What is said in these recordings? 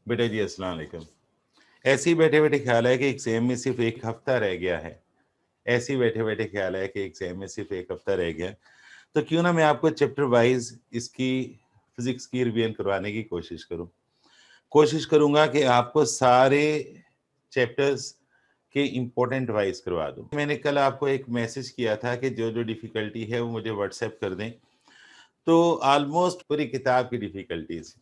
बेटा जी अस्सलाम वालेकुम। ऐसे ही बैठे बैठे ख्याल है कि एग्जाम में सिर्फ एक हफ्ता रह गया है। ऐसे ही बैठे बैठे ख्याल है कि एग्जाम में सिर्फ एक हफ्ता रह गया, तो क्यों ना मैं आपको चैप्टर वाइज इसकी फिजिक्स की रिवीजन करवाने की कोशिश करूंगा कि आपको सारे चैप्टर्स के इम्पोर्टेंट वाइज करवा दूं। मैंने कल आपको एक मैसेज किया था कि जो जो डिफिकल्टी है वो मुझे व्हाट्सएप कर दें, तो ऑलमोस्ट पूरी किताब की डिफिकल्टीज।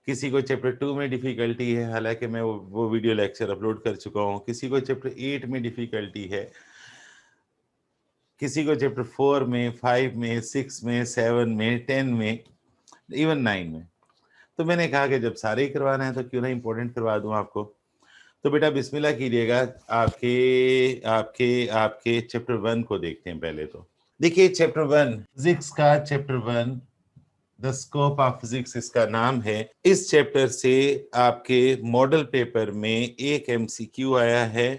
किसी को चैप्टर 2 में डिफिकल्टी है, हालांकि मैं वो वीडियो लेक्चर अपलोड कर चुका हूँ। किसी को चैप्टर 8 में डिफिकल्टी है, किसी को चैप्टर 4 में, 5 में, 6 में, 7 में, 10 में, इवन 9 में। तो मैंने कहा कि जब सारे ही करवाना है तो क्यों ना इंपॉर्टेंट करवा दूं आपको। तो बेटा बिस्मिल्लाह कीजिएगा। आपके आपके आपके चैप्टर 1 को देखते हैं। पहले तो देखिए चैप्टर 1 फिजिक्स का, chapter 1 the scope of physics इसका नाम है। इस चैप्टर से आपके मॉडल पेपर में एक एमसीक्यू आया है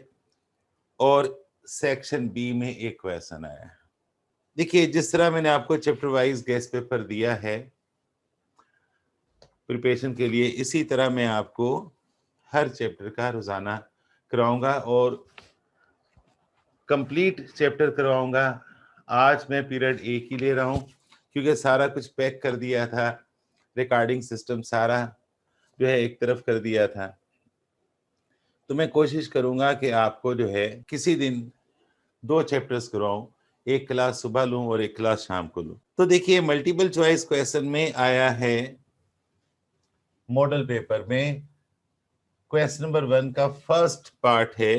और सेक्शन बी में एक क्वेश्चन आया है। देखिए जिस तरह मैंने आपको चैप्टर वाइज गेस्ट पेपर दिया है प्रिपरेशन के लिए, इसी तरह मैं आपको हर चैप्टर का रोजाना कराऊंगा और कंप्लीट चैप्टर करवाऊंगा। आज मैं पीरियड एक ही ले रहा हूं क्योंकि सारा कुछ पैक कर दिया था, रिकॉर्डिंग सिस्टम सारा जो है एक तरफ कर दिया था। तो मैं कोशिश करूंगा कि आपको जो है किसी दिन 2 चैप्टर्स करवाऊं, एक क्लास सुबह लूं और एक क्लास शाम को लूं। तो देखिए मल्टीपल चॉइस क्वेश्चन में आया है मॉडल पेपर में, क्वेश्चन नंबर 1 का फर्स्ट पार्ट है,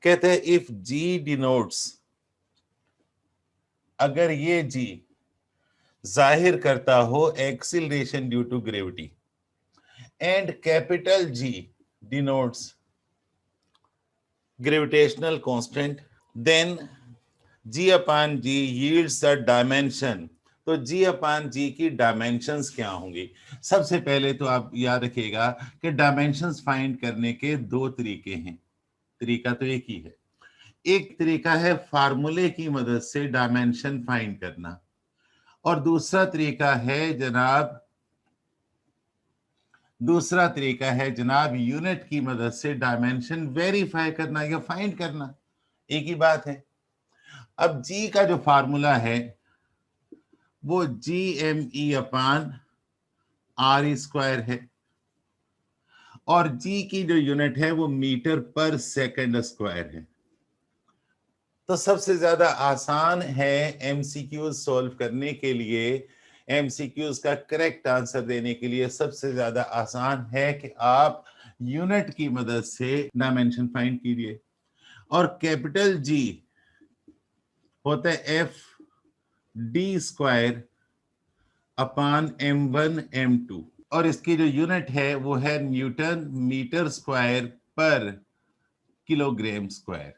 कहते हैं इफ जी डिनोट्स, अगर ये जी जाहिर करता हो acceleration due to gravity and capital g denotes gravitational constant, then g upon g yields a dimension. तो जी अपान जी की डायमेंशंस क्या होंगी? सबसे पहले तो आप याद रखिएगा कि डायमेंशंस फाइंड करने के 2 तरीके हैं। तरीका तो एक ही है। एक तरीका है फार्मूले की मदद से डायमेंशन फाइंड करना, और दूसरा तरीका है जनाब यूनिट की मदद से डायमेंशन वेरीफाई करना या फाइंड करना। एक ही बात है। अब जी का जो फार्मूला है वो g m e upon r square है, और जी की जो यूनिट है वो मीटर पर सेकंड स्क्वायर है। तो सबसे ज्यादा आसान है एमसीक्यूज सॉल्व करने के लिए, एमसीक्यूज का करेक्ट आंसर देने के लिए सबसे ज्यादा आसान है कि आप यूनिट की मदद से डायमेंशन फाइंड कीजिए। और कैपिटल जी होता है F D square upon m1 m2, और इसकी जो यूनिट है वो है न्यूटन मीटर स्क्वायर पर किलोग्राम स्क्वायर।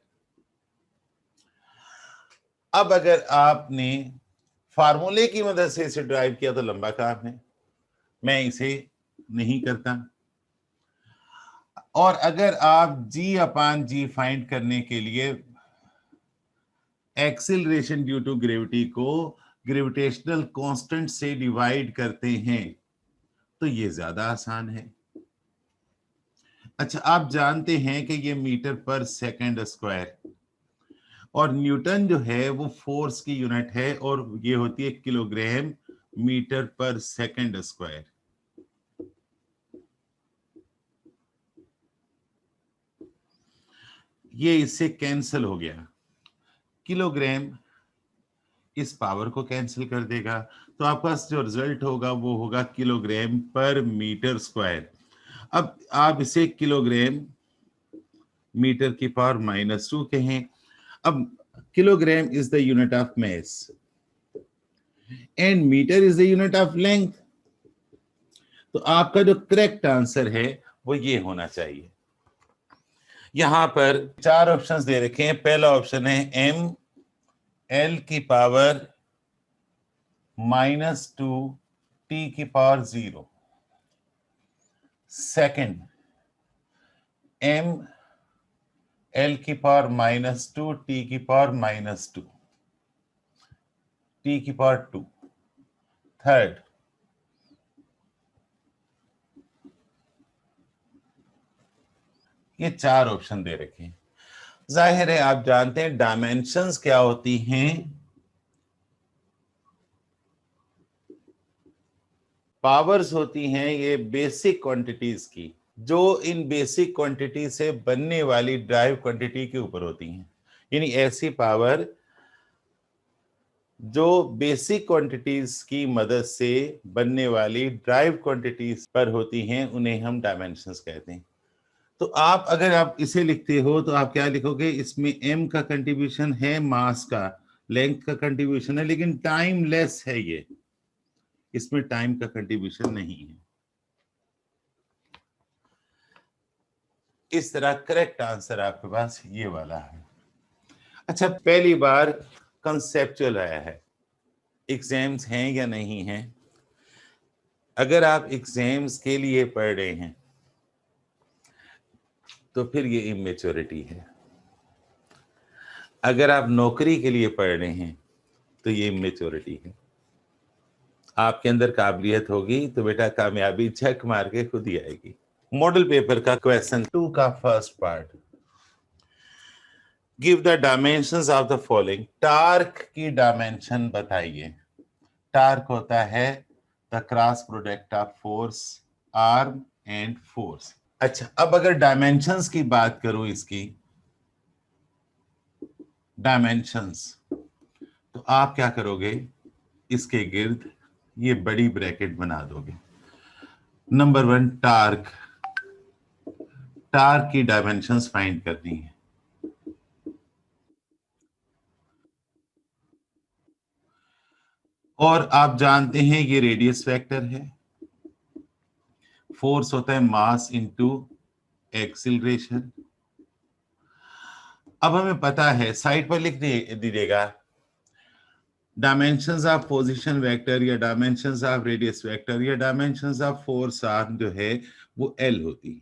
अब अगर आपने फार्मूले की मदद से इसे ड्राइव किया तो लंबा काम है, मैं इसे नहीं करता। और अगर आप जी अपान जी फाइंड करने के लिए एक्सीलरेशन ड्यू टू ग्रेविटी को ग्रेविटेशनल कांस्टेंट से डिवाइड करते हैं तो ये ज्यादा आसान है। अच्छा, आप जानते हैं कि ये मीटर पर सेकंड स्क्वायर, और न्यूटन जो है वो फोर्स की यूनिट है और ये होती है किलोग्राम मीटर पर सेकंड स्क्वायर। ये इससे कैंसिल हो गया, किलोग्राम इस पावर को कैंसिल कर देगा, तो आपका जो रिजल्ट होगा वो होगा किलोग्राम पर मीटर स्क्वायर। अब आप इसे किलोग्राम मीटर की पावर -2 कहें। अब kilogram is the unit of mass and metre is the unit of length. तो आपका जो करेक्ट आंसर है वो ये होना चाहिए। यहां पर 4 ऑप्शंस दे रखे हैं। पहला ऑप्शन है m l की पावर -2 t की पावर 0। सेकंड m l की पावर -2 t की पावर -2 t की पावर 2। थर्ड ये 4 ऑप्शन दे रखे हैं। जाहिर है आप जानते हैं डायमेंशंस क्या होती हैं, पावर्स होती हैं ये बेसिक क्वांटिटीज की, जो इन बेसिक क्वांटिटी से बनने वाली ड्राइव क्वांटिटी के ऊपर होती हैं। यानी ऐसी पावर जो बेसिक क्वांटिटीज की मदद से बनने वाली ड्राइव क्वांटिटीज पर होती हैं, उन्हें हम डायमेंशंस कहते हैं। तो आप अगर आप इसे लिखते हो तो आप क्या लिखोगे, इसमें m का कंट्रीब्यूशन है, मास का, लेंथ का कंट्रीब्यूशन है, लेकिन टाइम लेस है, ये इसमें टाइम का कंट्रीब्यूशन नहीं है। इस तरह करेक्ट आंसर आपके पास ये वाला है। अच्छा, पहली बार कंसेप्चुअल आया है, एग्जाम्स हैं या नहीं हैं। अगर आप एग्जाम्स के लिए पढ़ रहे हैं तो फिर ये इमेच्योरिटी है, अगर आप नौकरी के लिए पढ़ रहे हैं तो ये इमेच्योरिटी है। आपके अंदर काबिलियत होगी तो बेटा कामयाबी झक मार के खुद ही आएगी। मॉडल पेपर का क्वेश्चन 2 का first part, give the dimensions of the following. Torque की डायमेंशन बताइए। टार्क होता है the cross product of force, arm and force. अच्छा, अब अगर डायमेंशंस की बात करूं, इसकी डायमेंशंस, तो आप क्या करोगे, इसके गिर्द ये बड़ी ब्रैकेट बना दोगे। नंबर 1 टार्क, टार्क की डायमेंशंस फाइंड करनी है। और आप जानते हैं ये रेडियस वेक्टर है, फोर्स होता है मास इनटू एक्सीलरेशन। अब हमें पता है, साइड पर लिख दीजिएगा, डायमेंशंस ऑफ पोजीशन वेक्टर या डायमेंशंस ऑफ रेडियस वेक्टर या डायमेंशंस ऑफ फोर्स आर्म जो है वो L होती है।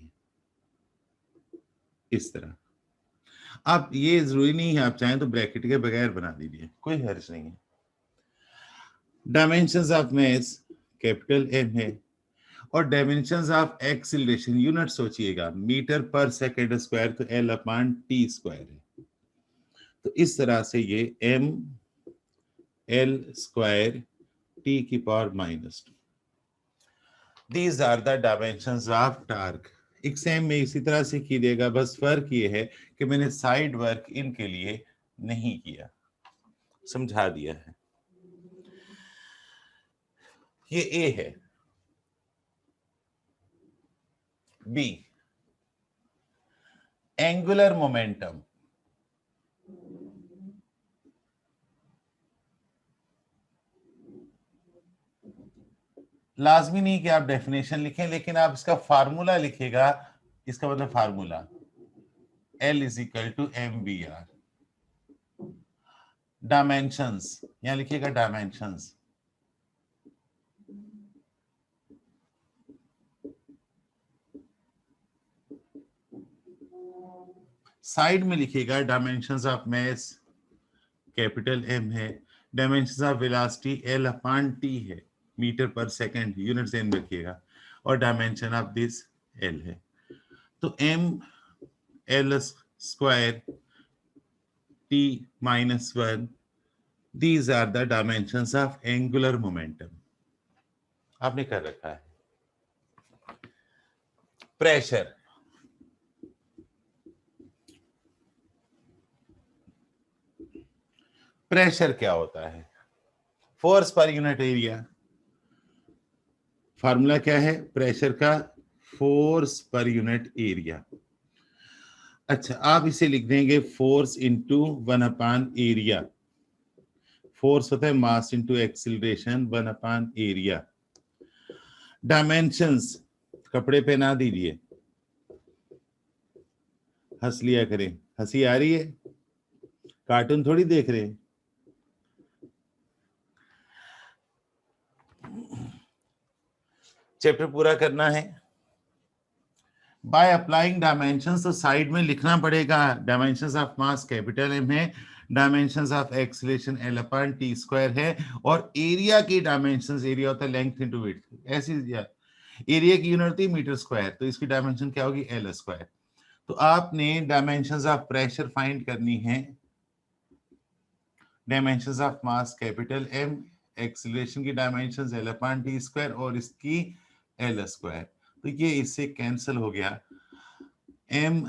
इस तरह आप, ये जरूरी नहीं है, आप चाहें तो ब्रैकेट के बगैर बना दीजिए, कोई हर्ज नहीं है। Dimensions of mass capital M है, और डायमेंशंस ऑफ एक्सीलरेशन यूनिट सोचिएगा, मीटर पर सेकेंड स्क्वायर, तो L/T² है। तो इस तरह से ये mL² T⁻²। These are the dimensions of torque। Exam में इसी तरह से कीजिएगा, बस फर्क ये है कि मैंने साइड वर्क इनके लिए नहीं किया, समझा दिया है। ये ए है। B, angular momentum. लाजमी नहीं कि आप डेफिनेशन लिखें, लेकिन आप इसका फार्मूला लिखेगा। इसका मतलब फार्मूला L=mvr। डायमेंशंस, यहां लिखिएगा डायमेंशंस, साइड में लिखिएगा dimensions of mass capital M है, डायमेंशंस ऑफ वेलोसिटी L/T है, मीटर पर सेकंड, यूनिट सेम रखिएगा, और डायमेंशन ऑफ दिस L है। तो mL² T-1, these are the dimensions of angular momentum। आपने कर रखा है। प्रेशर, प्रेशर क्या होता है, force per unit area. Formula क्या है प्रेशर का, फोर्स पर यूनिट एरिया। अच्छा, आप इसे लिख देंगे फोर्स इंटू 1/एरिया। फोर्स होता है मास इंटू एक्सीलरेशन 1/एरिया। डायमेंशंस, कपड़े पहना दीजिए, हंस लिया करें, हंसी आ रही है, कार्टून थोड़ी देख रहे हैं। चैप्टर पूरा करना है। बाय अप्लाइंग डायमेंशंस, तो साइड में लिखना पड़ेगा, dimensions of mass capital M है, डायमेंशंस ऑफ एक्सीलरेशन L/T² है, और एरिया की डायमेंशंस, एरिया होता है लेंथ इनटू विड्थ, ऐसी एरिया की यूनिट होती है मीटर स्क्वायर, तो इसकी डायमेंशन क्या होगी L²। तो आपने डायमेंशंस ऑफ प्रेशर फाइंड करनी है, dimensions of mass capital M, acceleration की dimensions L upon T square और इसकी एल स्क्वायर। तो ये इससे कैंसिल हो गया, एम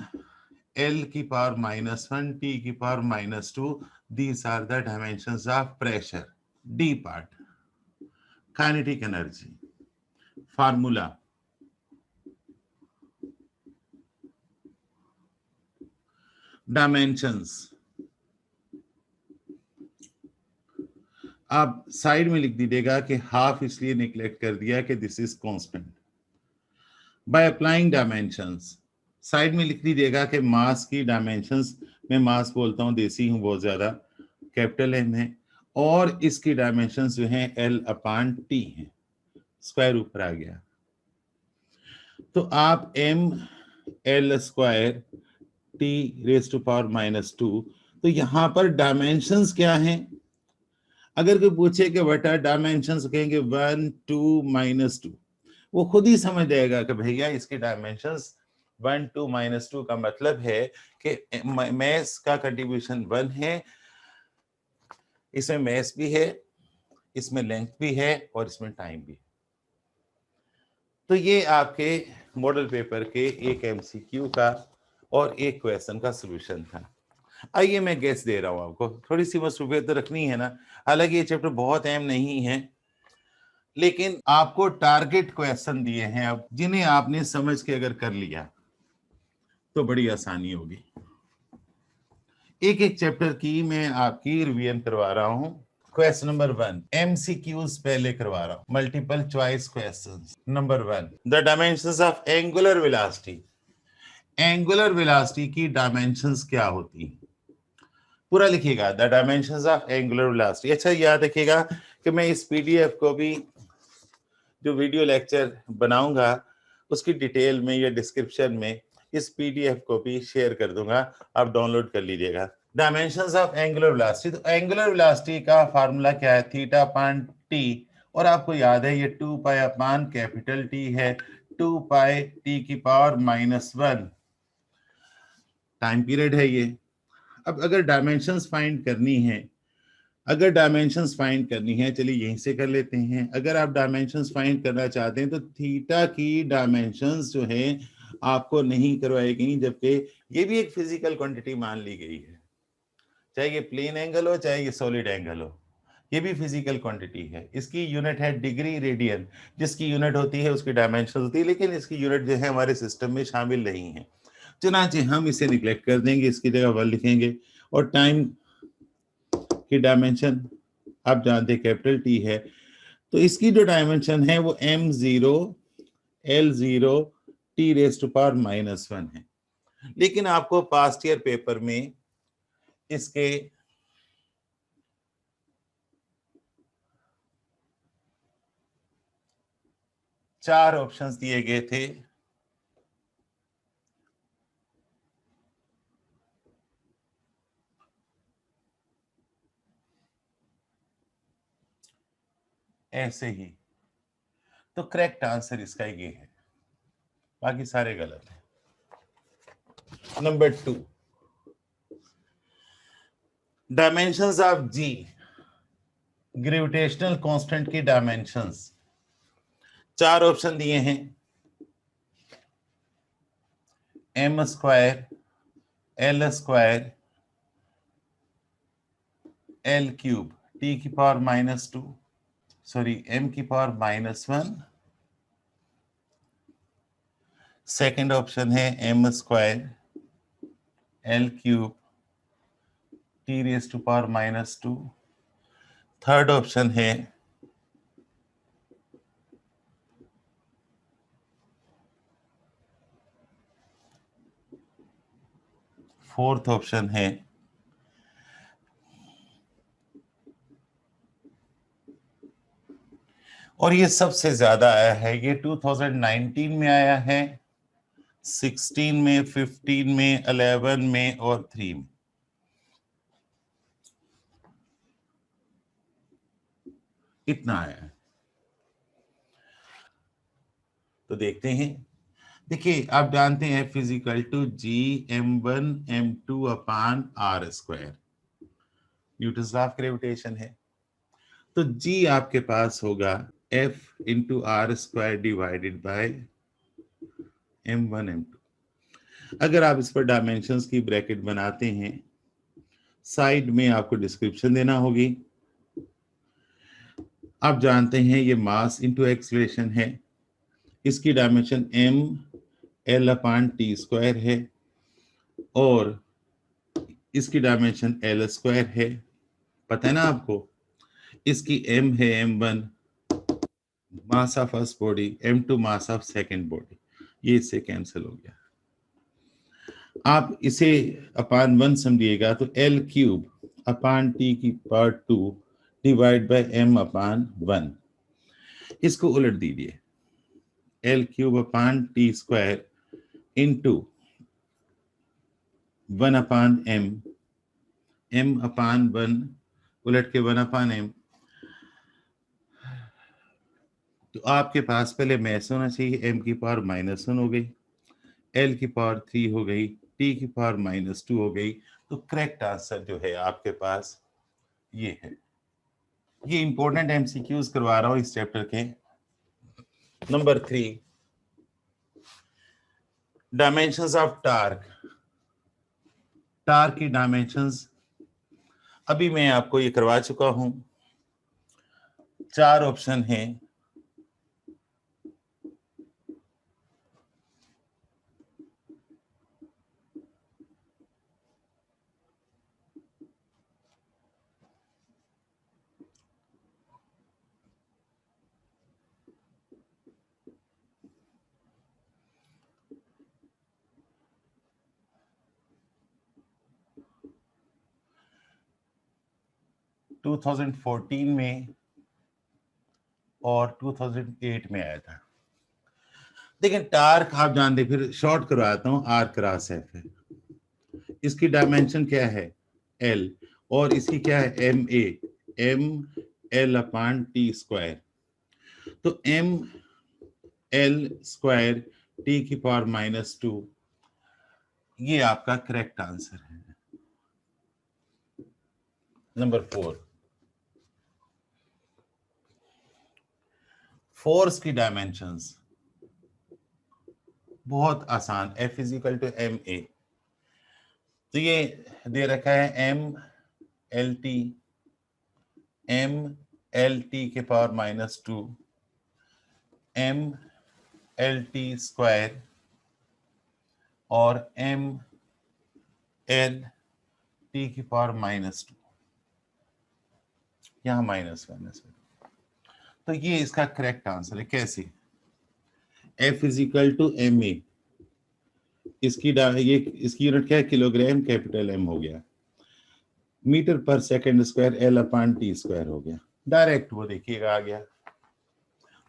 एल की पावर -1 टी की power -2, these are the dimensions of pressure. D part, kinetic energy formula, dimensions आप साइड में लिख दीजिएगा कि हाफ इसलिए निगलेक्ट कर दिया कि this is constant. By applying dimensions side में लिख दीजिएगा कि मास की डायमेंशंस, मैं मास बोलता हूं, देसी हूं बहुत ज्यादा, कैपिटल एम है और इसकी डायमेंशंस जो हैं एल अपॉन टी है, स्क्वायर ऊपर आ गया। तो आप m L square T raise to power -2, तो यहां पर डायमेंशंस क्या हैं? अगर कोई पूछे कि व्हाट आर डायमेंशंस, कहेंगे 1 2 -2, वो खुद ही समझ जाएगा कि भैया इसके डायमेंशंस 1 2 -2 का मतलब है कि मैस का कंट्रीब्यूशन 1 है, इसमें मैस भी है, इसमें लेंथ भी है और इसमें टाइम भी है। तो ये आपके मॉडल पेपर के एक एमसीक्यू का और एक क्वेश्चन का सॉल्यूशन था। आइए मैं गेस दे रहा हूं आपको, थोड़ी सी मसरूफियत तो रखनी है ना, हालांकि ये चैप्टर बहुत अहम नहीं है, लेकिन आपको टारगेट क्वेश्चन दिए हैं अब, जिन्हें आपने समझ के अगर कर लिया तो बड़ी आसानी होगी। एक एक चैप्टर की मैं आपकी रिवीजन करवा रहा हूं। क्वेश्चन नंबर 1, एमसीक्यूज पहले करवा रहा हूं, multiple choice questions. Number 1, the dimensions of angular velocity. Angular velocity की डायमेंशंस क्या होती हैं? पूरा लिखिएगा, the dimensions of angular velocity. अच्छा याद रखिएगा कि मैं इस पीडीएफ को भी, जो वीडियो लेक्चर बनाऊंगा उसकी डिटेल में या डिस्क्रिप्शन में इस पीडीएफ को भी शेयर कर दूंगा, आप डाउनलोड कर लीजिएगा। डायमेंशंस ऑफ एंगुलर वेलोसिटी, तो एंगुलर वेलोसिटी का फार्मूला क्या है? थीटा अपॉन टी, और आपको याद है ये 2 पाई अपॉन कैपिटल टी है, 2 पाई टी की पावर -1 टाइम पीरियड है ये। अब अगर डायमेंशंस फाइंड करनी है, अगर डायमेंशंस फाइंड करनी है, चलिए यहीं से कर लेते हैं। अगर आप डायमेंशंस फाइंड करना चाहते हैं तो थीटा की डायमेंशंस जो है आपको नहीं करवाई गई, जबकि ये भी एक फिजिकल क्वांटिटी मान ली गई है, चाहे ये प्लेन एंगल हो चाहे ये सॉलिड एंगल हो, ये भी फिजिकल क्वांटिटी है। इसकी यूनिट है डिग्री रेडियन, जिसकी यूनिट होती है उसकी डायमेंशन होती है, लेकिन इसकी यूनिट जो है हमारे सिस्टम में शामिल नहीं है, चुनाचे हम इसे निगलेक्ट कर देंगे, इसकी जगह 1 लिखेंगे। और टाइम की डायमेंशन आप जानते हैं कैपिटल टी है, तो इसकी जो डायमेंशन है वो m0 l0 t raise to power -1 है। लेकिन आपको पास्ट ईयर पेपर में इसके चार ऑप्शंस दिए गए थे, ऐसे ही, तो करेक्ट आंसर इसका ये है, बाकी सारे गलत हैं। Number 2, dimensions of G, gravitational constant की डायमेंशंस, चार ऑप्शन दिए हैं, m square, l square, l cube, t की पावर -2, सॉरी m की पावर -1, सेकेंड ऑप्शन है m square l cube t raise to power -2, third option है fourth option है और ये सबसे ज्यादा आया है, ये 2019 में आया है, 16 में, 15 में, 11 में और 3 में। इतना आया है। तो देखते हैं देखिए आप जानते हैं F equal to g m1 m2 upon r square Newton law of gravitation है। तो जी आपके पास होगा f into r square divided by m1 m2। अगर आप इस पर डायमेंशंस की ब्रैकेट बनाते हैं, साइड में आपको डिस्क्रिप्शन देना होगी। आप जानते हैं ये मास इंटू एक्सलेशन है, इसकी डायमेंशन m l अपान टी स्क्वायर है और इसकी डायमेंशन एल स्क्वायर है। पता है ना आपको, इसकी m है m1 mass of first body, m2 mass of second body, ये इससे कैंसिल हो गया। आप इसे अपान 1 समझिएगा तो l क्यूब अपान टी की पावर 2 डिवाइड बाय m अपान 1। इसको उलट दीजिए, l क्यूब अपान टी स्क्वायर इंटू 1 अपान m अपान 1 उलट के 1 अपान m। तो आपके पास पहले मैथ होना चाहिए, m की पावर -1 हो गई, l की पावर 3 हो गई, t की पावर -2 हो गई। तो करेक्ट आंसर जो है आपके पास ये है। ये इंपॉर्टेंट एमसीक्यूज करवा रहा हूं इस चैप्टर के। Number 3, dimensions of torque. Torque की डायमेंशंस अभी मैं आपको ये करवा चुका हूं। 4 ऑप्शन हैं। टू 2014 में और 2008 में आया था। देखिए टार्क आप जानते, फिर शॉर्ट करवाता हूं, आर क्रॉस एफ है। इसकी डायमेंशन क्या है एल, और इसकी क्या है m l upon t square. तो एम एल स्क्वायर टी की पावर -2, ये आपका करेक्ट आंसर है। नंबर 4, फोर्स की डायमेंशंस बहुत आसान, F equal to m a. तो ये दे रखा है एम एल टी के power -2 m l t square और एम एल टी की पावर -2, यहां -1 तो ये इसका करेक्ट आंसर है। कैसे? F equal to m a, ये इसकी यूनिट क्या है किलोग्राम, कैपिटल एम हो गया, मीटर पर second square L upon t square हो गया। डायरेक्ट वो देखिएगा आ गया।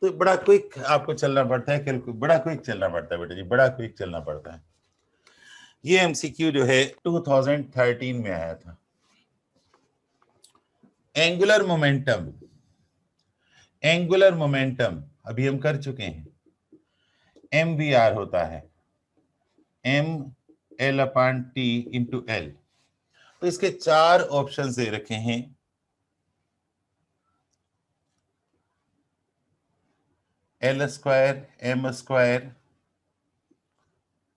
तो बड़ा क्विक आपको चलना पड़ता है, बड़ा क्विक चलना पड़ता है बेटा जी, बड़ा क्विक चलना पड़ता है। ये एमसीक्यू जो है 2013 में आया था। एंगुलर मोमेंटम, एंगुलर मोमेंटम अभी हम कर चुके हैं, एम वी आर होता है m l upon t into l. तो इसके 4 ऑप्शन दे रखे हैं। L square, m square,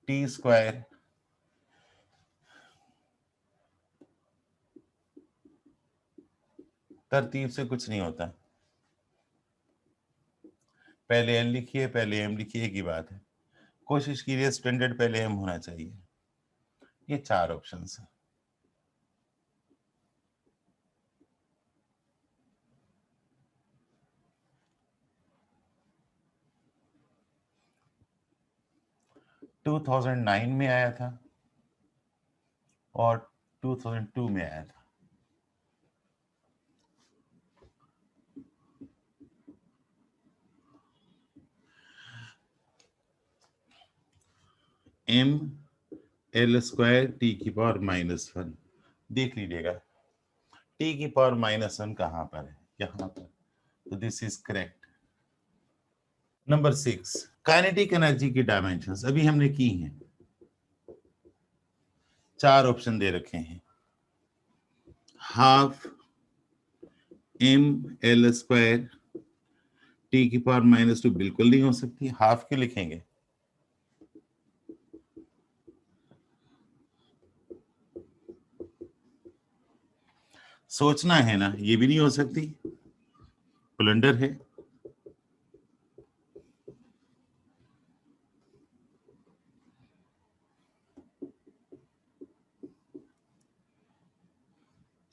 t square. तरतीब से कुछ नहीं होता, पहले एल लिखिए पहले एम लिखिए, की बात है। कोशिश कीजिए स्टैंडर्ड पहले एम होना चाहिए। ये 4 ऑप्शन है। टू 2009 में आया था और 2002 में आया था। एम एल स्क्वायर टी की पावर -1, देख लीजिएगा टी की पावर -1 कहां पर है, यहां पर। तो this is correct. Number 6, kinetic energy की डायमेंशंस अभी हमने की हैं, 4 ऑप्शन दे रखे हैं। Half M L square T की पावर -2 बिल्कुल नहीं हो सकती। हाफ क्यों लिखेंगे? सोचना है ना, ये भी नहीं हो सकती, ब्लंडर है।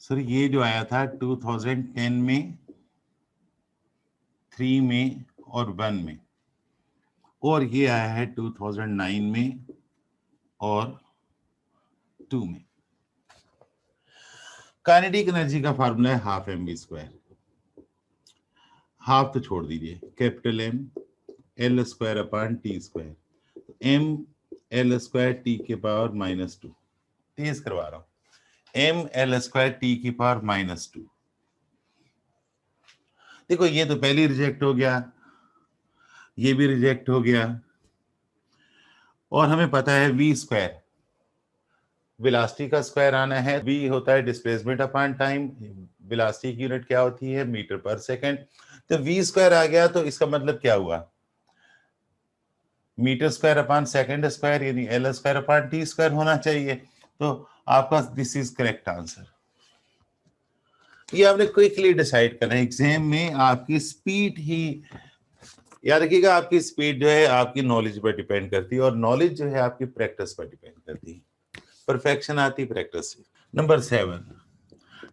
सर ये जो आया था 2010 में, 3 में और 1 में, और ये आया है 2009 में और 2 में। काइनेटिक एनर्जी का फार्मूला है half M V square. Half तो छोड़ दीजिए, capital M L square upon T square, M L square T के पावर -2। तेज करवा रहा हूं, एम एल स्क्वायर टी की पावर -2। देखो ये तो पहले रिजेक्ट हो गया, ये भी रिजेक्ट हो गया, और हमें पता है वी स्क्वायर वेलोसिटी का स्क्वायर आना है। वी होता है डिस्प्लेसमेंट अपॉन टाइम, वेलोसिटी की यूनिट क्या होती है? मीटर पर सेकंड। तो वी स्क्वायर आ गया, तो इसका मतलब क्या हुआ? Metre square upon second square, यानी L square upon T square होना चाहिए। तो आपका दिस इज करेक्ट आंसर। ये आपने क्विकली डिसाइड करना है। एग्जाम में आपकी स्पीड ही याद रखिएगा, आपकी स्पीड जो है आपकी नॉलेज पर डिपेंड करती है, और नॉलेज जो है आपकी प्रैक्टिस पर डिपेंड करती है। परफेक्शन आती प्रैक्टिस से। Number 7,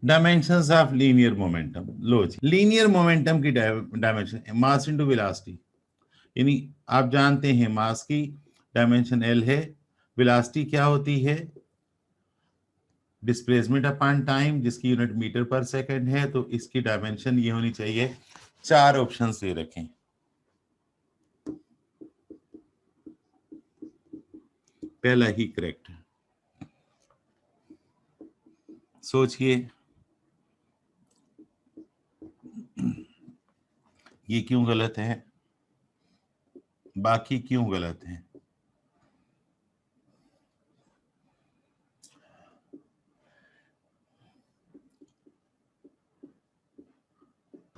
dimensions of linear momentum. लो जी, लीनियर मोमेंटम की डायमेंशन मास इनटू वेलोसिटी, यानी आप जानते हैं मास की डायमेंशन एल है, वेलोसिटी क्या होती है? डिस्प्लेसमेंट अपॉन टाइम, जिसकी यूनिट मीटर पर सेकंड है। तो इसकी डायमेंशन ये होनी चाहिए। 4 ऑप्शंस दे रखें, पहला ही करेक्ट है। सोचिए ये क्यों गलत है, बाकी क्यों गलत है?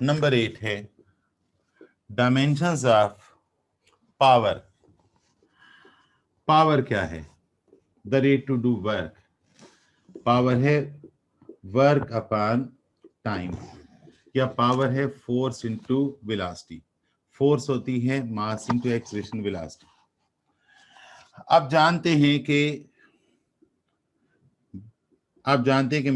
नंबर 8 है डायमेंशंस ऑफ पावर। पावर क्या है? The rate to do work. Power है वर्क अपॉन टाइम, या पावर है फोर्स इनटू वेलोसिटी। फोर्स होती है मास इनटू एक्सीलरेशन वेलोसिटी। आप जानते हैं कि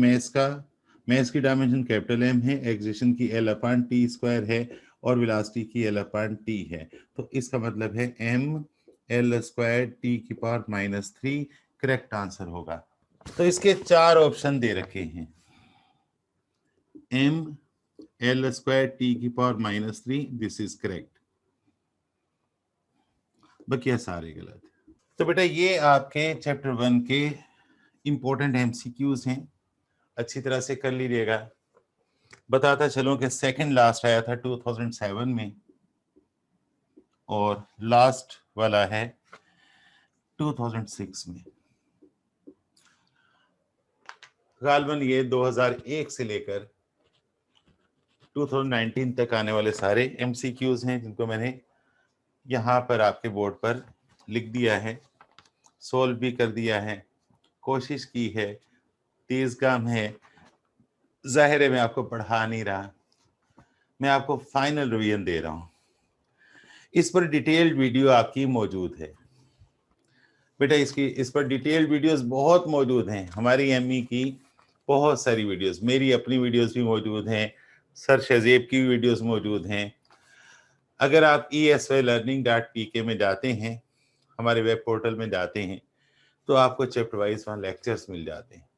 मैस की डायमेंशन कैपिटल एम है, एक्सीलरेशन की एल अपॉन टी स्क्वायर है, और वेलोसिटी की एल अपॉन टी है। तो इसका मतलब है एम एल स्क्वायर टी की पावर -3 करेक्ट आंसर होगा। तो इसके 4 ऑप्शन दे रखे हैं, एम एल स्क्वायर टी की पावर -3, दिस इज करेक्ट, बकिया सारे गलत। तो बेटा ये आपके चैप्टर 1 के इंपॉर्टेंट एमसीक्यूज हैं, अच्छी तरह से कर लीजिएगा। बताता चलो कि सेकंड लास्ट आया था 2007 में, और लास्ट वाला है 2006 में। गालबन ये 2001 से लेकर 2019 तक आने वाले सारे एमसीक्यूज हैं, जिनको मैंने यहाँ पर आपके बोर्ड पर लिख दिया है, सोल्व भी कर दिया है, कोशिश की है, तेज काम है। जाहिर है मैं आपको पढ़ा नहीं रहा, मैं आपको फाइनल रिवीजन दे रहा हूँ। इस पर डिटेल्ड वीडियो आपकी मौजूद है बेटा, इस पर डिटेल्ड वीडियोस बहुत मौजूद हैं। हमारी एमई की बहुत सारी वीडियोस, मेरी अपनी वीडियोस भी मौजूद हैं, सर शहजेब की वीडियोस मौजूद हैं। अगर आप esy-learning.pk में जाते हैं, हमारे वेब पोर्टल में जाते हैं, तो आपको चैप्टर वाइज वहाँ लेक्चर्स मिल जाते हैं।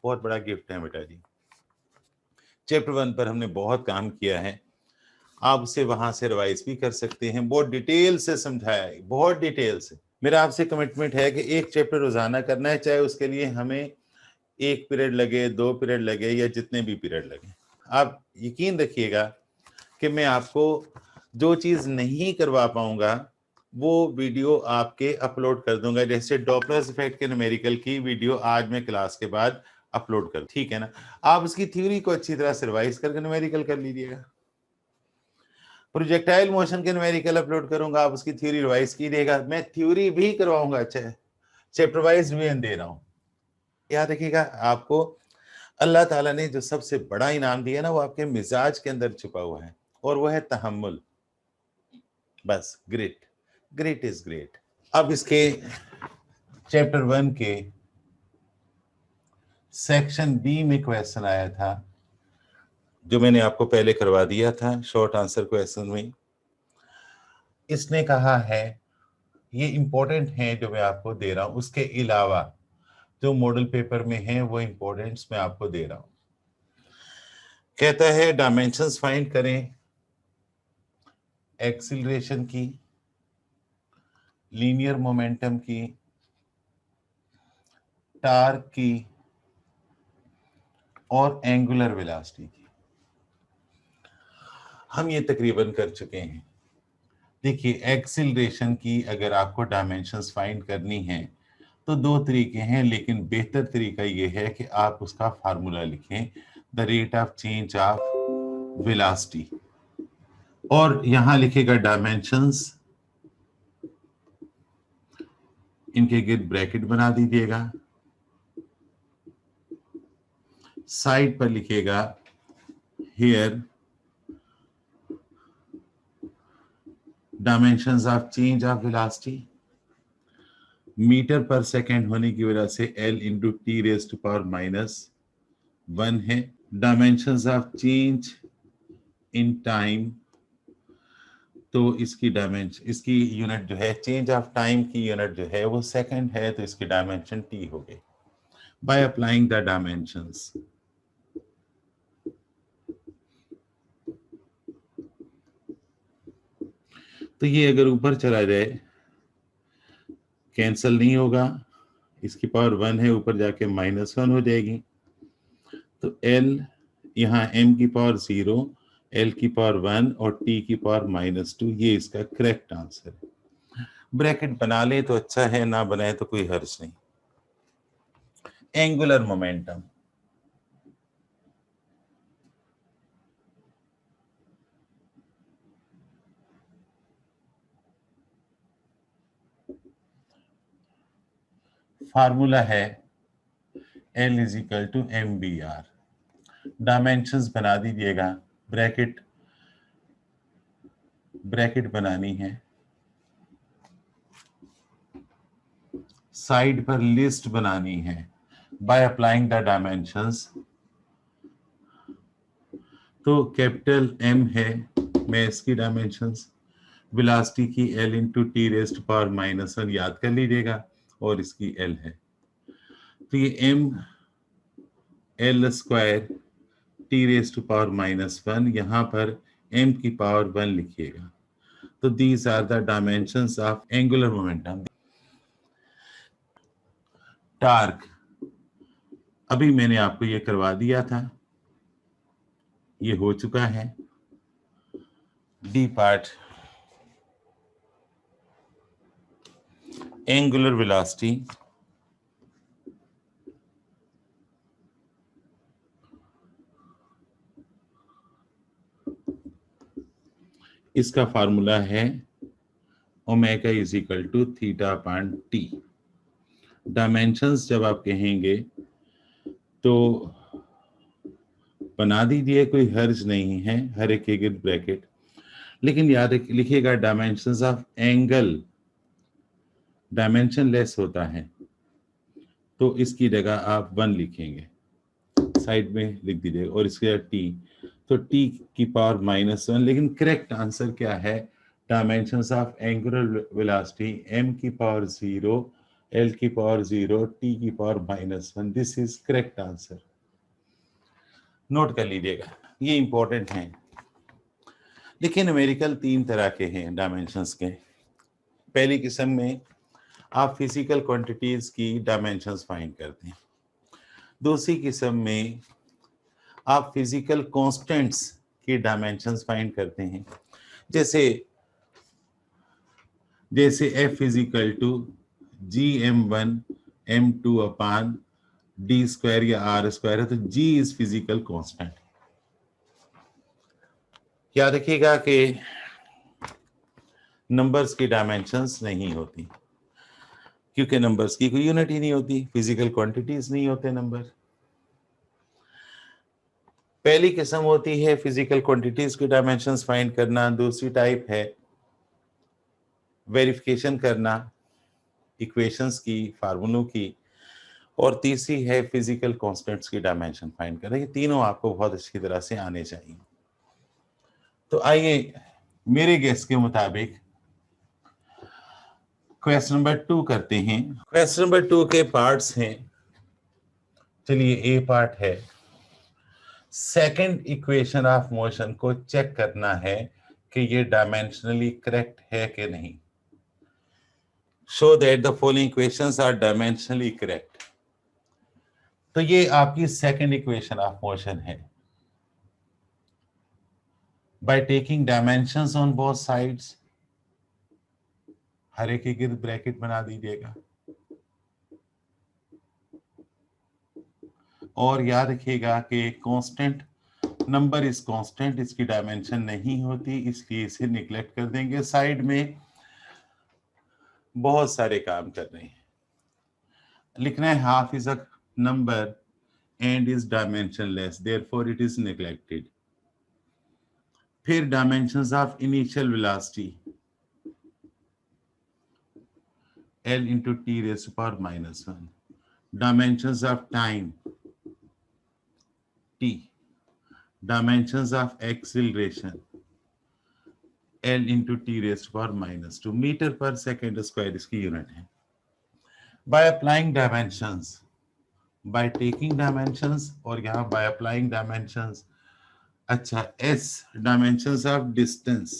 बहुत बड़ा गिफ्ट है बेटा जी। चैप्टर 1 पर हमने बहुत काम किया है, आप उसे वहां से रिवाइज भी कर सकते हैं। बहुत डिटेल से समझाया है, बहुत डिटेल से। मेरा आपसे कमिटमेंट है कि एक चैप्टर रोजाना करना है, चाहे उसके लिए हमें 1 पीरियड लगे, 2 पीरियड लगे, या जितने भी पीरियड लगे। आप यकीन रखिएगा कि मैं आपको जो चीज नहीं करवा पाऊंगा वो वीडियो आपके अपलोड कर दूंगा, जैसे डॉपलर इफेक्ट के न्यूमेरिकल की वीडियो आज मैं क्लास के बाद अपलोड कर, ठीक है ना। आप उसकी थ्योरी को अच्छी तरह से रिवाइज करके न्यूमेरिकल कर लीजिएगा। प्रोजेक्टाइल मोशन के न्यूमेरिकल अपलोड करूंगा, आप उसकी थ्योरी रिवाइज कीजिएगा। मैं थ्योरी भी करवाऊंगा, अच्छा चैप्टर वाइज रिवीजन दे रहा हूं। याद रखिएगा, आपको अल्लाह ताला ने जो सबसे बड़ा इनाम दिया ना, वो आपके मिजाज के अंदर छुपा हुआ है, और वो है तहम्मुल। बस ग्रेट, ग्रेट इज ग्रेट। अब इसके चैप्टर 1 के सेक्शन बी में क्वेश्चन आया था, जो मैंने आपको पहले करवा दिया था शॉर्ट आंसर क्वेश्चन में। इसने कहा है, ये इंपॉर्टेंट है जो मैं आपको दे रहा हूं, उसके अलावा जो मॉडल पेपर में है वो इंपॉर्टेंट्स मैं आपको दे रहा हूं। कहता है डायमेंशंस फाइंड करें एक्सीलरेशन की, लीनियर मोमेंटम की, टार्क की और एंगुलर वेलोसिटी की। हम ये तकरीबन कर चुके हैं। देखिए, एक्सीलरेशन की अगर आपको डायमेंशंस फाइंड करनी है तो दो तरीके हैं, लेकिन बेहतर तरीका ये है कि आप उसका फार्मूला लिखें, the rate of change of velocity, और यहां लिखेगा डायमेंशंस, इनके गिर्द ब्रैकेट बना दीजिएगा, साइड पर लिखेगा here dimensions of change of velocity, metre per second होने की वजह से L into T raise to power -1 है। Dimensions of change in time, तो इसकी डायमेंशन, इसकी यूनिट जो है, चेंज ऑफ टाइम की यूनिट जो है वो सेकंड है, तो इसकी डायमेंशन टी हो गई। बाय अप्लाइंग द डायमेंशंस, तो ये अगर ऊपर चला जाए कैंसिल नहीं होगा, इसकी पावर 1 है, ऊपर जाके -1 हो जाएगी, तो L यहाँ m की पावर 0, L की पावर 1 और T की पावर -2, ये इसका करेक्ट आंसर है। ब्रैकेट बना ले तो अच्छा है, ना बनाए तो कोई हर्ज नहीं। एंगुलर मोमेंटम, फार्मूला है L is equal to MBR। Dimensions बना दीजिएगा, ब्रैकेट ब्रैकेट बनानी है, साइड पर लिस्ट बनानी है बाय अप्लाइंग द डायमेंशंस। तो कैपिटल M है, मैं इसकी डायमेंशंस, वेलोसिटी की L into T raise to power -1 याद कर लीजिएगा, और इसकी L है, तो ये M L square T raise to power -1, यहाँ पर M की पावर 1 लिखिएगा। तो these are the dimensions of angular momentum. Torque अभी मैंने आपको ये करवा दिया था, ये हो चुका है। डी पार्ट, एंगुलर वेलोसिटी, इसका फार्मूला है omega is equal to theta upon T. Dimensions जब आप कहेंगे तो बना दीजिए, कोई हर्ज नहीं है, हर एक के गिर्द ब्रैकेट, लेकिन याद लिखिएगा dimensions of angle dimension less होता है, तो इसकी जगह आप 1 लिखेंगे, साइड में लिख दीजिए, और इसके टी, तो टी की पावर -1, लेकिन करेक्ट आंसर क्या है, dimensions of angular velocity m की पावर 0, L की पावर 0, T की power -1, this is correct answer. Note कर लीजिएगा, ये इंपॉर्टेंट है। देखिए, न्यूमेरिकल 3 तरह के हैं डायमेंशंस के। पहली किस्म में आप फिजिकल क्वांटिटीज की डायमेंशंस फाइंड करते हैं। दूसरी किस्म में आप फिजिकल कांस्टेंट्स की डायमेंशंस फाइंड करते हैं, जैसे जैसे F is equal to GM1 M2 upon D square या R स्क्वायर है, तो G इज फिजिकल कांस्टेंट। याद रखिएगा कि नंबर्स की डायमेंशंस नहीं होती, क्योंकि नंबर्स की कोई यूनिट ही नहीं होती, फिजिकल क्वांटिटीज नहीं होते नंबर। पहली किस्म होती है फिजिकल क्वांटिटीज की डायमेंशंस फाइंड करना, दूसरी टाइप है वेरिफिकेशन करना इक्वेशंस की, फार्मूलों की, और तीसरी है फिजिकल कांस्टेंट्स की डायमेंशन फाइंड करना। ये तीनों आपको बहुत अच्छी तरह से आने चाहिए। तो आइए मेरे गेस के मुताबिक क्वेश्चन नंबर 2 करते हैं। क्वेश्चन नंबर 2 के पार्ट्स हैं। चलिए, ए पार्ट है, सेकंड इक्वेशन ऑफ मोशन को चेक करना है कि ये डायमेंशनली करेक्ट है कि नहीं। Show that the following equations are dimensionally correct. तो ये आपकी सेकंड इक्वेशन ऑफ मोशन है। By taking dimensions on both sides, हर एक के गिर्द ब्रैकेट बना दीजिएगा, और याद रखिएगा कि कांस्टेंट नंबर इज कांस्टेंट, इसकी डायमेंशन नहीं होती, इसलिए इसे निगलेक्ट कर देंगे। साइड में बहुत सारे काम कर रहे हैं। लिखना है half is a number and is dimensionless, therefore it is neglected. फिर dimensions of initial velocity L into t raised to power -1, dimensions of time t, dimensions of acceleration L into t raised to power -2, metre per second square इसकी unit है। by applying dimensions, by taking dimensions, और यहाँ by applying dimensions, अच्छा S dimensions of distance,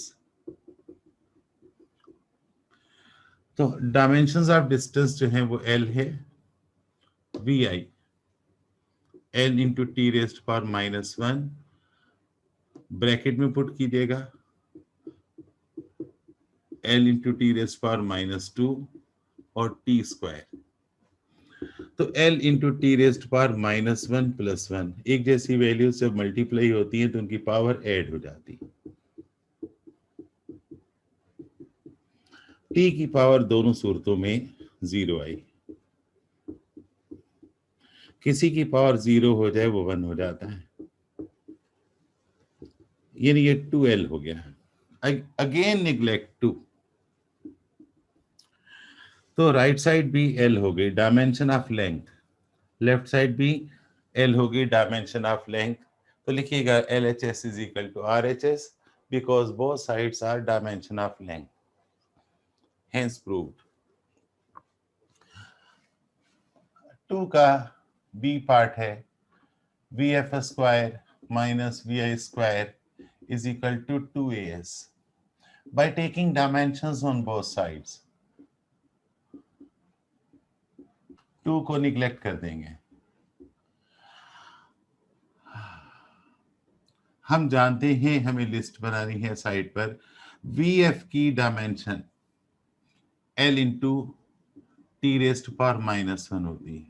तो dimensions of distance जो है वो L है, VI L into t raised to power -1, bracket में पुट कीजिएगा L into t raised to power -2 और t स्क्वायर। तो L into t raised to power -1 + 1, एक जैसी वैल्यू जब मल्टीप्लाई होती है तो उनकी पावर ऐड हो जाती है। t की पावर दोनों सूरतों में 0 आई, किसी की पावर 0 हो जाए वो 1 हो जाता है, यानी ये 2L हो गया। अगेन निगलेक्ट 2, तो राइट साइड भी L हो गई, dimension of length, left side भी L हो गई, डायमेंशन ऑफ लेंथ। तो लिखिएगा LHS is equal to RHS because both sides are dimension of length, hence proved. 2 का बी पार्ट है, VF square minus VI square is equal to 2AS। By taking dimensions on both sides, 2 को neglect कर देंगे। हम जानते हैं हमें list बनानी है साइड पर, VF की dimension L into T raised to power -1 होती है,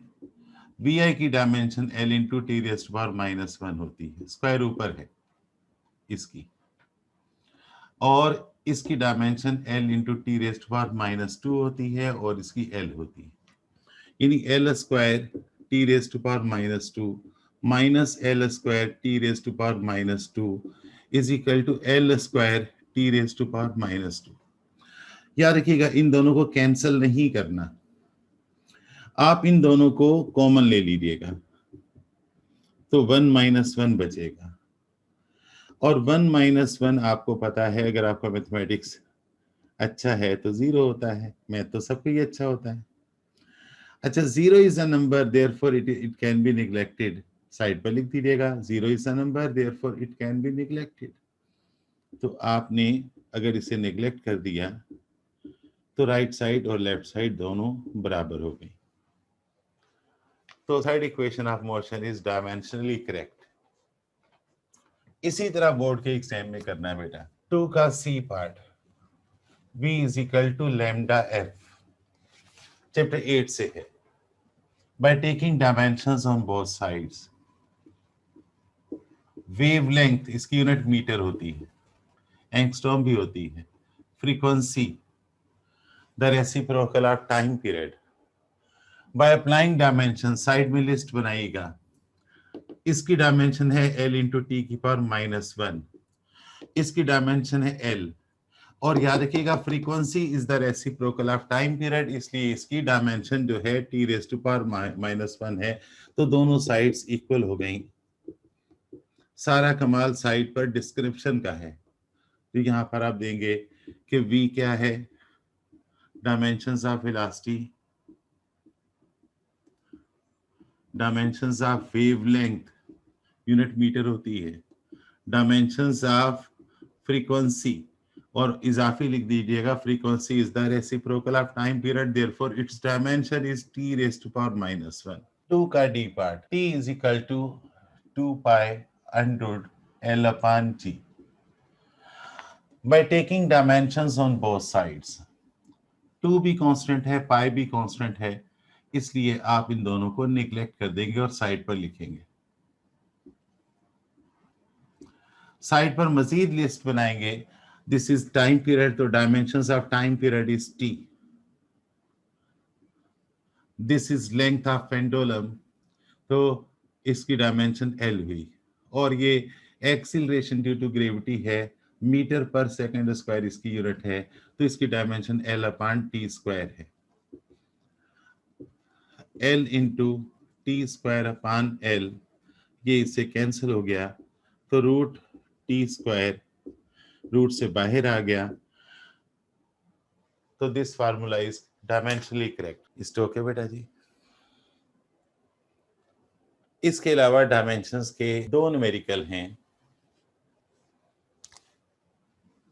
VI की dimension L into T raised to power -1 होती है, स्क्वायर ऊपर है इसकी, और इसकी dimension L into T raised to power -2 होती है और इसकी L होती है, यानी L square T raised to power -2 minus L square T raised to power -2 is equal to L square T raised to power -2। याद रखिएगा इन दोनों को कैंसिल नहीं करना, आप इन दोनों को कॉमन ले लीजिएगा, तो 1 - 1 बचेगा, और 1 - 1 आपको पता है अगर आपका मैथमेटिक्स अच्छा है तो 0 होता है, मैथ तो सबको ही अच्छा होता है। अच्छा, 0 is a number therefore it can be neglected, side पर लिख दीजिएगा 0 is a number therefore it can be neglected. तो आपने अगर इसे नेग्लेक्ट कर दिया तो राइट साइड और लेफ्ट साइड दोनों बराबर हो गई। तो third equation of motion is dimensionally correct. इसी तरह बोर्ड के एग्जाम में करना है बेटा। 2 का C part, v is equal to lambda F, chapter 8 से है। By taking dimensions on both sides, wavelength इसकी यूनिट मीटर होती है, एंगस्ट्रॉम भी होती है, frequency the reciprocal of time period. By applying dimension, side में लिस्ट बनाइएगा। इसकी डायमेंशन है l इंटू टी की पावर -1, इसकी डायमेंशन है l, और याद रखिएगा frequency is the reciprocal of time period, इसलिए इसकी डायमेंशन जो है t रेज़ टू पावर -1 है। तो दोनों साइड्स इक्वल हो गई। सारा कमाल साइड पर डिस्क्रिप्शन का है। तो यहाँ पर आप देंगे कि v क्या है, dimensions of velocity, dimensions of wavelength unit metre होती है, डायमेंशंस ऑफ फ्रीक्वेंसी, और इजाफी लिख दीजिएगा, frequency is the reciprocal of time period, therefore its dimension is t raise to power -1। 2 का d part, t is equal to 2 pi under l upon g। By taking dimensions on both sides, 2 भी constant है, पाई भी constant है, इसलिए आप इन दोनों को neglect कर देंगे और साइड पर लिखेंगे। साइड पर मजीद लिस्ट बनाएंगे। दिस इज टाइम पीरियड, तो dimensions of time period is t। This is length of pendulum, तो इसकी डायमेंशन l हुई, और ये एक्सीलरेशन ड्यू टू ग्रेविटी है, मीटर पर सेकंड स्क्वायर इसकी यूनिट है, तो इसकी dimension l upon T square है। l into T square upon l, ये इससे कैंसिल हो गया, तो रूट टी स्क्वायर रूट से बाहर आ गया, तो this formula is dimensionally correct. इस ओके बेटा जी। इसके अलावा डायमेंशंस के 2 न्यूमेरिकल हैं,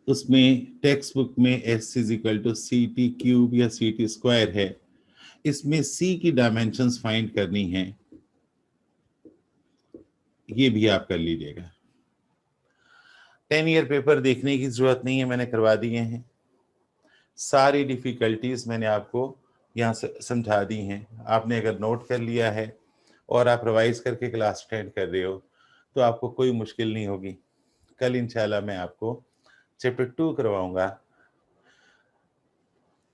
उसमें टेक्स्ट बुक में s is equal to C T cube या सी टी स्क्वायर है। इसमें c की डायमेंशंस फाइंड करनी है, ये भी आप कर लीजिएगा। 10 ईयर पेपर देखने की जरूरत नहीं है, मैंने करवा दिए हैं। सारी डिफिकल्टीज मैंने आपको यहाँ से समझा दी हैं। आपने अगर नोट कर लिया है और आप रिवाइज करके क्लास अटेंड कर रहे हो तो आपको कोई मुश्किल नहीं होगी। कल इंशाल्लाह मैं आपको चैप्टर 2 करवाऊंगा।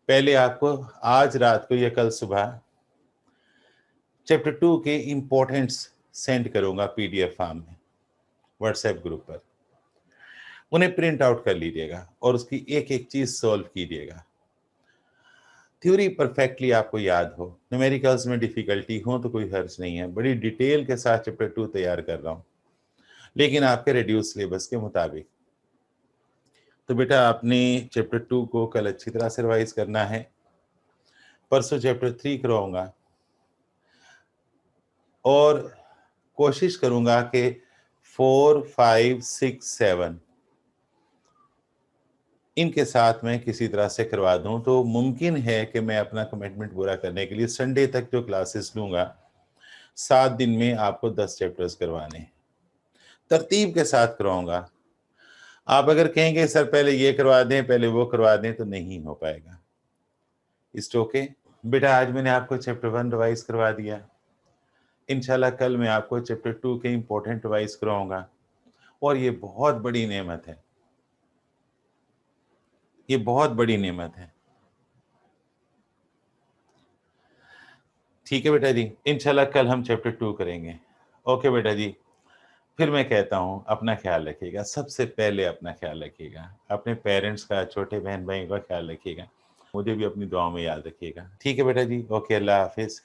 पहले आपको आज रात को या कल सुबह चैप्टर 2 के इंपॉर्टेंट्स सेंड करूंगा पीडीएफ फॉर्म में व्हाट्सएप ग्रुप पर, उन्हें प्रिंट आउट कर लीजिएगा और उसकी एक एक चीज सॉल्व कीजिएगा। थ्योरी परफेक्टली आपको याद हो, न्यूमेरिकल्स में डिफिकल्टी हो तो कोई हर्ज नहीं है। बड़ी डिटेल के साथ चैप्टर 2 तैयार कर रहा हूँ, लेकिन आपके रिड्यूस सिलेबस के मुताबिक। तो बेटा आपने चैप्टर 2 को कल अच्छी तरह से रिवाइज करना है। परसों चैप्टर 3 करवाऊंगा और कोशिश करूंगा कि 4, 5, 6, 7 इनके साथ मैं किसी तरह से करवा दूं तो मुमकिन है कि मैं अपना कमिटमेंट पूरा करने के लिए संडे तक जो क्लासेस लूंगा 7 दिन में आपको 10 चैप्टर्स करवाने, तरतीब के साथ करवाऊंगा। आप अगर कहेंगे सर पहले ये करवा दें पहले वो करवा दें तो नहीं हो पाएगा। इस ओके बेटा, आज मैंने आपको चैप्टर 1 रिवाइज करवा दिया। इंशाल्लाह कल मैं आपको चैप्टर 2 के इंपॉर्टेंट रिवाइज करवाऊंगा, और ये बहुत बड़ी नेमत है, ये बहुत बड़ी नेमत है। ठीक है बेटा जी, इंशाल्लाह कल हम चैप्टर 2 करेंगे। ओके बेटा जी, फिर मैं कहता हूँ अपना ख्याल रखिएगा। सबसे पहले अपना ख्याल रखिएगा, अपने पेरेंट्स का, छोटे बहन भाई का ख्याल रखिएगा। मुझे भी अपनी दुआओं में याद रखिएगा। ठीक है बेटा जी, ओके, अल्लाह हाफिज।